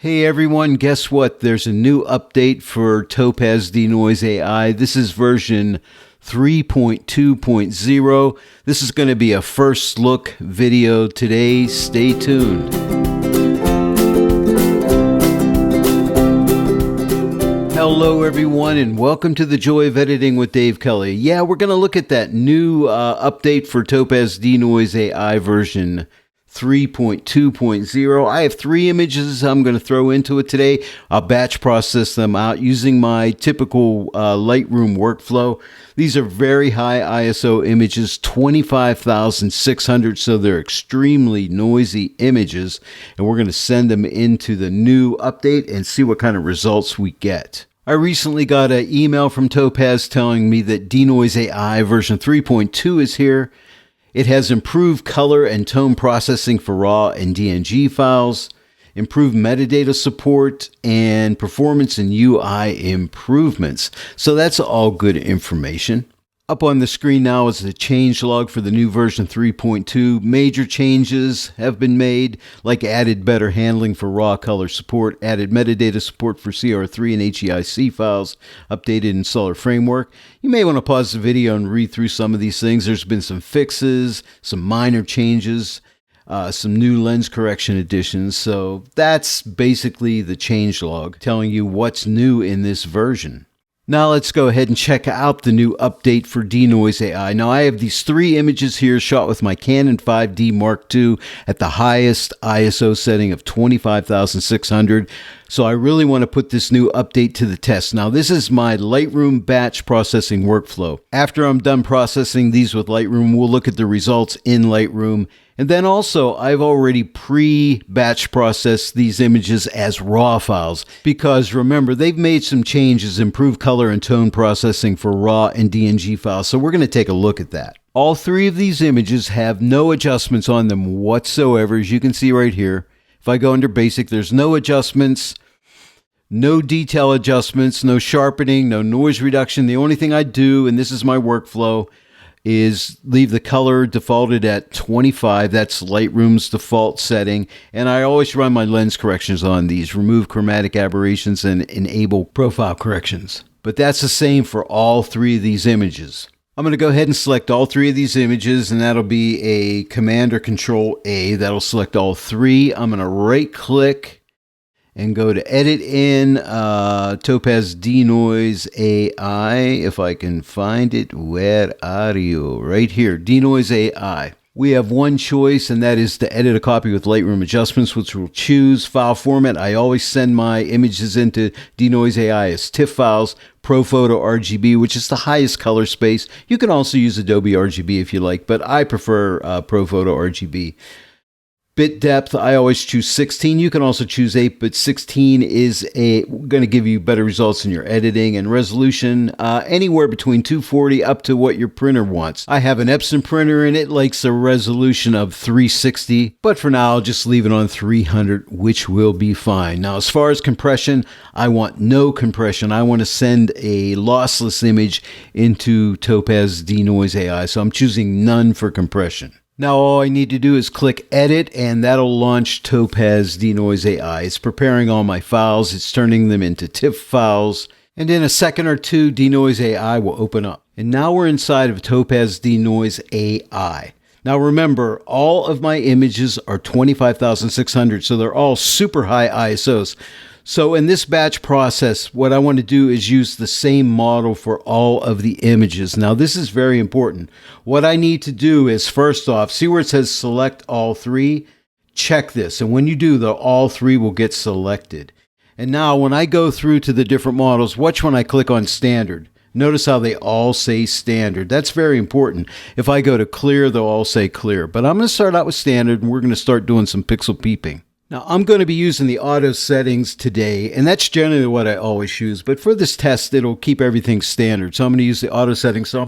Hey everyone, guess what? There's a new update for Topaz Denoise AI. This is version 3.2.0. This is going to be a first look video today. Stay tuned. Hello everyone and welcome to the Joy of Editing with Dave Kelly. Yeah, we're going to look at that new update for Topaz Denoise AI version 3.2.0. I have three images I'm going to throw into it today. I'll batch process them out using my typical Lightroom workflow. These are very high ISO images, 25,600, so they're extremely noisy images, and we're going to send them into the new update and see what kind of results we get. I recently got an email from Topaz telling me that Denoise AI version 3.2 is here. It has improved color and tone processing for RAW and DNG files, improved metadata support, and performance and UI improvements. So that's all good information. Up on the screen now is the changelog for the new version 3.2. Major changes have been made, like added better handling for raw color support, added metadata support for CR3 and HEIC files, updated installer framework. You may want to pause the video and read through some of these things. There's been some fixes, some minor changes, some new lens correction additions. So that's basically the changelog telling you what's new in this version. Now let's go ahead and check out the new update for Denoise AI. Now I have these three images here shot with my Canon 5D Mark II at the highest ISO setting of 25,600. So I really want to put this new update to the test. Now this is my Lightroom batch processing workflow. After I'm done processing these with Lightroom, we'll look at the results in Lightroom. And then also, I've already pre-batch processed these images as RAW files because remember, they've made some changes, improved color and tone processing for RAW and DNG files. So we're going to take a look at that. All three of these images have no adjustments on them whatsoever, as you can see right here. If I go under basic, there's no adjustments, no detail adjustments, no sharpening, no noise reduction. The only thing I do, and this is my workflow, is leave the color defaulted at 25. That's Lightroom's default setting. And I always run my lens corrections on these, remove chromatic aberrations and enable profile corrections. But that's the same for all three of these images. I'm going to go ahead and select all three of these images, and that'll be a Command or Control A. That'll select all three. I'm going to right click and go to Edit in Topaz Denoise AI. If I can find it, where are you? Right here, Denoise AI. We have one choice, and that is to edit a copy with Lightroom adjustments, which we'll choose. File format, I always send my images into Denoise AI as TIFF files. ProPhoto RGB, which is the highest color space. You can also use Adobe RGB if you like, but I prefer ProPhoto RGB. Bit depth, I always choose 16. You can also choose 8, but 16 is going to give you better results in your editing. And resolution, anywhere between 240 up to what your printer wants. I have an Epson printer and it likes a resolution of 360, but for now I'll just leave it on 300, which will be fine. Now as far as compression, I want no compression. I want to send a lossless image into Topaz Denoise AI, so I'm choosing none for compression. Now all I need to do is click Edit, and that'll launch Topaz Denoise AI. It's preparing all my files, it's turning them into TIFF files, and in a second or two, Denoise AI will open up. And now we're inside of Topaz Denoise AI. Now remember, all of my images are 25,600, so they're all super high ISOs. So in this batch process, what I want to do is use the same model for all of the images. Now this is very important. What I need to do is, first off, see where it says select all three? Check this, and when you do, all three will get selected. And now when I go through to the different models, watch when I click on standard. Notice how they all say standard. That's very important. If I go to clear, they'll all say clear. But I'm going to start out with standard, and we're going to start doing some pixel peeping. Now, I'm going to be using the auto settings today, and that's generally what I always use. But for this test, it'll keep everything standard. So I'm going to use the auto settings. So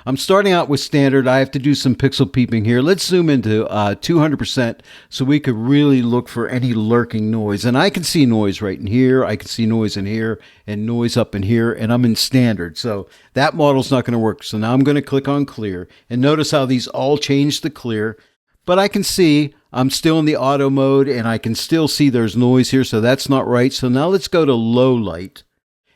I'm starting out with standard. I have to do some pixel peeping here. Let's zoom into 200% so we could really look for any lurking noise. And I can see noise right in here. I can see noise in here and noise up in here. And I'm in standard. So that model's not going to work. So now I'm going to click on clear. And notice how these all change to clear. But I can see I'm still in the auto mode and I can still see there's noise here, so that's not right. So now let's go to low light.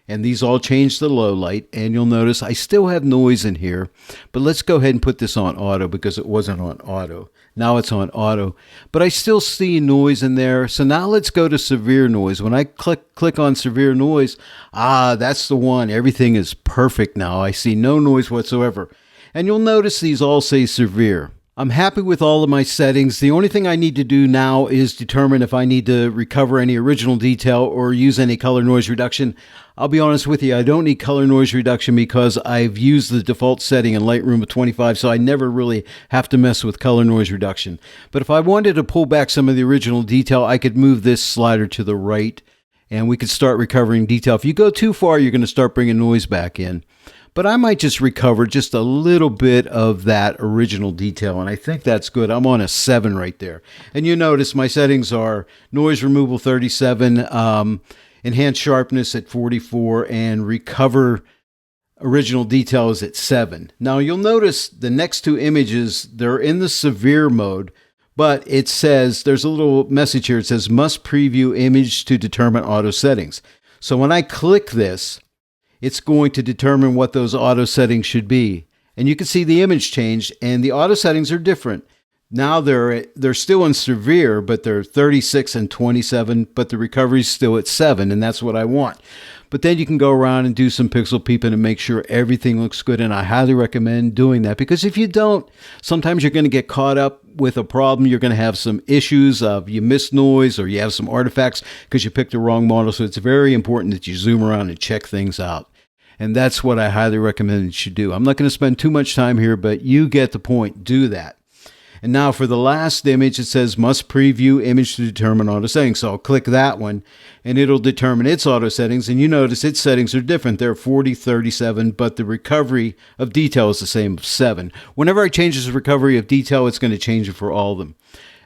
And these all change to low light, and you'll notice I still have noise in here, but let's go ahead and put this on auto because it wasn't on auto. Now it's on auto, but I still see noise in there. So now let's go to severe noise. When I click on severe noise, that's the one. Everything is perfect now. I see no noise whatsoever. And you'll notice these all say severe. I'm happy with all of my settings. The only thing I need to do now is determine if I need to recover any original detail or use any color noise reduction. I'll be honest with you, I don't need color noise reduction because I've used the default setting in Lightroom of 25, so I never really have to mess with color noise reduction. But if I wanted to pull back some of the original detail, I could move this slider to the right and we could start recovering detail. If you go too far, you're going to start bringing noise back in. But I might just recover just a little bit of that original detail, and I think that's good. I'm on a 7 right there. And you notice my settings are noise removal 37, enhanced sharpness at 44, and recover original detail is at 7. Now you'll notice the next two images, they're in the severe mode, but it says, there's a little message here. It says, must preview image to determine auto settings. So when I click this, it's going to determine what those auto settings should be. And you can see the image changed, and the auto settings are different. Now they're still in severe, but they're 36 and 27, but the recovery is still at 7, and that's what I want. But then you can go around and do some pixel peeping and make sure everything looks good, and I highly recommend doing that, because if you don't, sometimes you're going to get caught up with a problem. You're going to have some issues of you miss noise or you have some artifacts because you picked the wrong model. So it's very important that you zoom around and check things out. And that's what I highly recommend you should do. I'm not going to spend too much time here, but you get the point. Do that. And now for the last image, it says must preview image to determine auto settings. So I'll click that one and it'll determine its auto settings. And you notice its settings are different. They're 40, 37, but the recovery of detail is the same, 7. Whenever I change this recovery of detail, it's going to change it for all of them.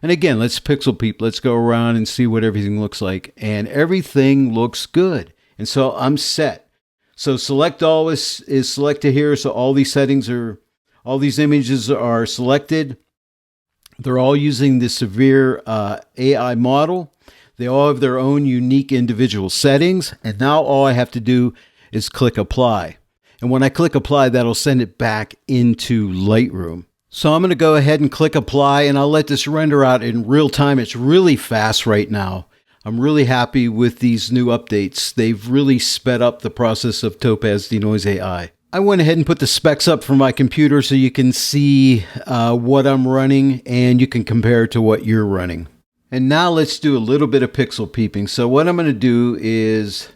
And again, let's pixel peep. Let's go around and see what everything looks like. And everything looks good. And so I'm set. So select all is selected here. So all these settings all these images are selected. They're all using the severe AI model. They all have their own unique individual settings. And now all I have to do is click apply. And when I click apply, that'll send it back into Lightroom. So I'm going to go ahead and click apply, and I'll let this render out in real time. It's really fast right now. I'm really happy with these new updates. They've really sped up the process of Topaz Denoise AI. I went ahead and put the specs up for my computer so you can see what I'm running and you can compare it to what you're running. And now let's do a little bit of pixel peeping. So what I'm going to do is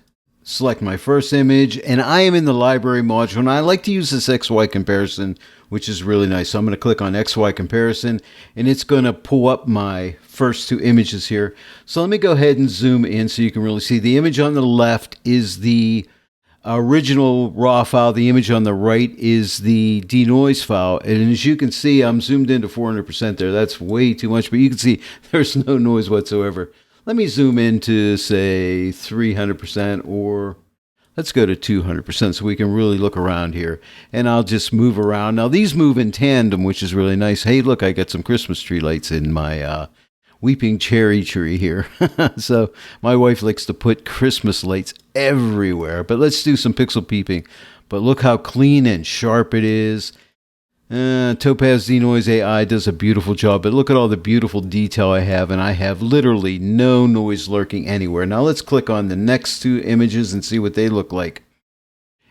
select my first image, and I am in the library module, and I like to use this XY comparison, which is really nice. So I'm going to click on XY comparison, and it's going to pull up my first two images here. So let me go ahead and zoom in so you can really see. The image on the left is the original raw file. The image on the right is the denoise file. And as you can see, I'm zoomed into 400% there. That's way too much, but you can see there's no noise whatsoever. Let me zoom into, say, 300%, or let's go to 200% so we can really look around here. And I'll just move around. Now, these move in tandem, which is really nice. Hey, look, I got some Christmas tree lights in my weeping cherry tree here. So my wife likes to put Christmas lights everywhere. But let's do some pixel peeping. But look how clean and sharp it is. Topaz Denoise AI does a beautiful job, but look at all the beautiful detail I have, and I have literally no noise lurking anywhere. Now let's click on the next two images and see what they look like.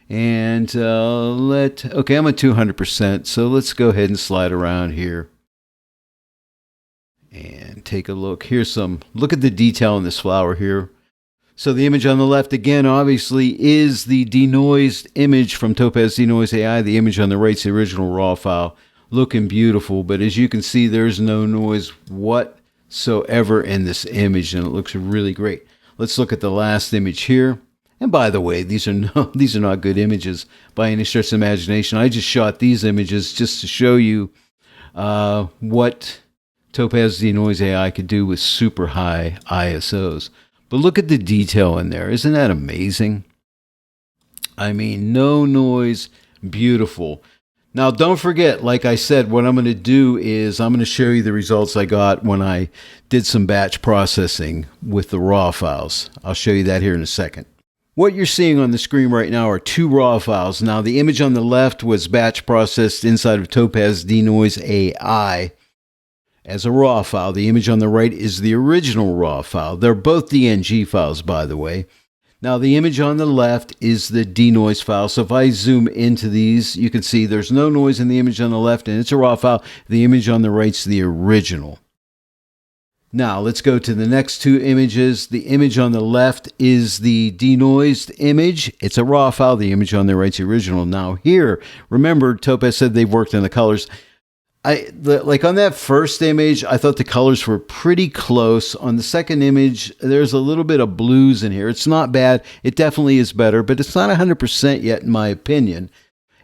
And okay, I'm at 200%, so let's go ahead and slide around here and take a look. Look at the detail in this flower here. So the image on the left, again, obviously is the denoised image from Topaz Denoise AI. The image on the right is the original raw file. Looking beautiful, but as you can see, there's no noise whatsoever in this image, and it looks really great. Let's look at the last image here. And by the way, these are not good images by any stretch of imagination. I just shot these images just to show you what Topaz Denoise AI could do with super high ISOs. But look at the detail in there. Isn't that amazing? I mean, no noise, beautiful. Now, don't forget, like I said, what I'm going to do is I'm going to show you the results I got when I did some batch processing with the raw files. I'll show you that here in a second. What you're seeing on the screen right now are two raw files. Now, the image on the left was batch processed inside of Topaz Denoise AI as a raw file. The image on the right is the original raw file. They're both DNG files, by the way. Now, the image on the left is the denoise file. So if I zoom into these, you can see there's no noise in the image on the left, and it's a raw file. The image on the right's the original. Now, let's go to the next two images. The image on the left is the denoised image. It's a raw file. The image on the right's the original. Now, here, remember, Topaz said they've worked on the colors. Like on that first image, I thought the colors were pretty close. On the second image, there's a little bit of blues in here. It's not bad. It definitely is better, but it's not 100% yet, in my opinion.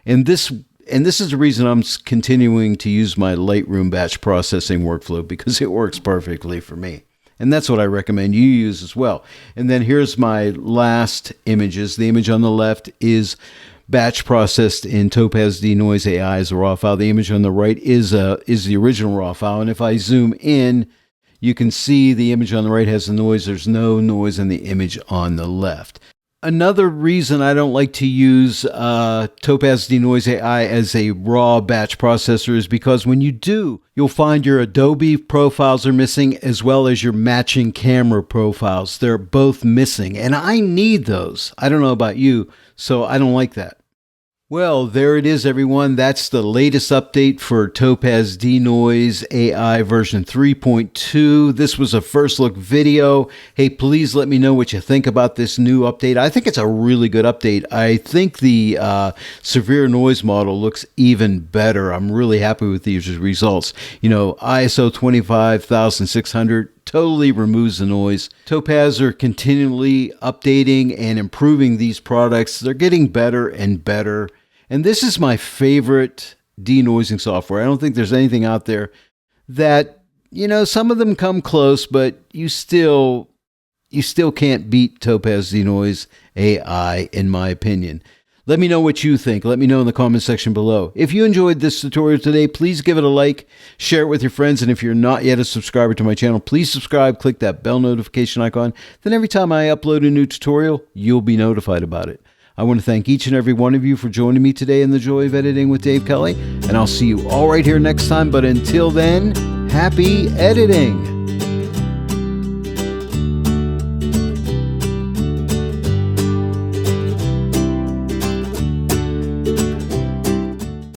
And this is the reason I'm continuing to use my Lightroom batch processing workflow, because it works perfectly for me. And that's what I recommend you use as well. And then here's my last images. The image on the left is batch processed in Topaz Denoise AI as a raw file. The image on the right is the original raw file. And if I zoom in, you can see the image on the right has the noise. There's no noise in the image on the left. Another reason I don't like to use Topaz Denoise AI as a raw batch processor is because when you do, you'll find your Adobe profiles are missing, as well as your matching camera profiles. They're both missing, and I need those. I don't know about you, so I don't like that. Well, there it is, everyone. That's the latest update for Topaz Denoise AI version 3.2. This was a first look video. Hey, please let me know what you think about this new update. I think it's a really good update. I think the severe noise model looks even better. I'm really happy with these results. You know, ISO 25600 totally removes the noise. Topaz are continually updating and improving these products. They're getting better and better. And this is my favorite denoising software. I don't think there's anything out there that, you know, some of them come close, but you still can't beat Topaz Denoise AI, in my opinion. Let me know what you think. Let me know in the comment section below. If you enjoyed this tutorial today, please give it a like, share it with your friends, and if you're not yet a subscriber to my channel, please subscribe, click that bell notification icon. Then every time I upload a new tutorial, you'll be notified about it. I want to thank each and every one of you for joining me today in the Joy of Editing with Dave Kelly, and I'll see you all right here next time. But until then, happy editing!